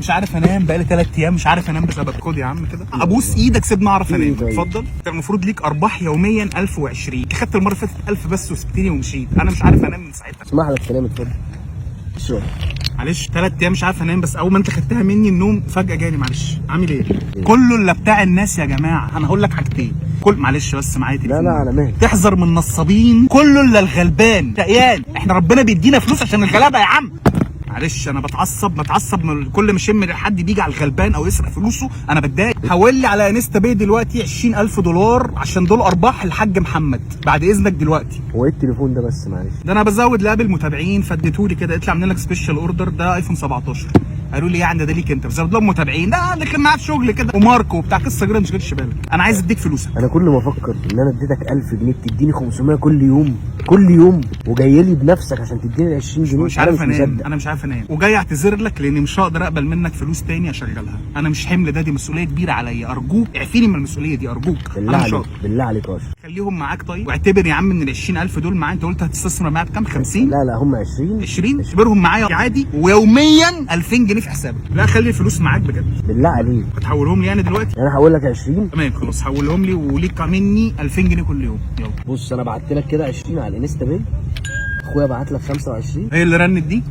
مش عارف انام بقالي 3 ايام، مش عارف انام بسبب خد يا عم كده ابوس ايدك سيبني اعرف انام. اتفضل. انت المفروض ليك ارباح يوميا 1020، خدت المره اللي فاتت 1000 بس وسبتني ومشيت، انا مش عارف انام من ساعتها. اسمح لك تنام. اتفضل. اشرب. معلش 3 ايام مش عارف انام، بس اول ما انت خدتها مني النوم فجاه جالي. معلش عامل ايه؟ كله الا بتاع الناس يا جماعه. انا هقول لك حاجتين، كل معلش بس معايا تليفون. لا على مهلك. تحذر من النصابين، كله الا الغلبان. تقيان، احنا ربنا بيدينا فلوس عشان الغلابه يا عم. معلش انا بتعصب من كل ما اشم حد بيجي على الغلبان او يسرق فلوسه انا بتضايق. حول لي على انستا باي دلوقتي 20000 دولار عشان دول ارباح الحاج محمد بعد اذنك دلوقتي. هو ايه التليفون ده بس معلش؟ ده انا بزود لقابل متابعين فاديتهولي كده، قلت لي عاملين لك سبيشال اوردر، ده ايفون 17. قالوا لي يعني ده ليك انت، بزود لهم متابعين، ده اللي كان معاه في شغل كده وماركو وبتاع قصه كده. ما تشغلش بالك، انا عايز اديك فلوسك. انا كل ما افكر ان انا اديتك 1000 جنيه بتديني 500 كل يوم كل يوم، وجاي لي بنفسك عشان تديني 20 جنيه. مش عارف انام، انا مش عارف انام وجاي اعتذر لك لاني مش هقدر اقبل منك فلوس تاني اشغلها. انا مش حمل، ده دي مسؤوليه كبيره عليا، ارجوك اعفيني من المسؤوليه دي ارجوك. بالله عليك بالله عليك يا اشرف. خليهم معاك طيب، واعتبر يا عم ان ال 20000 دول معايا. انت قلت هتستثمر معايا بكام؟ 50؟ لا هم 20. اعتبرهم معايا عادي، ويوميا 2000 جنيه في حسابك. لا خلي الفلوس معاك بجد بالله عليك. هتحولهم لي يعني دلوقتي؟ انا هقول لك 20. تمام خلاص حولهم لي، وليك مني 2000 جنيه كل يوم. يلا بص انا بعت لك كده 20 على الانستا باي، اخويا بعت لك 25. هي اللي رنت دي.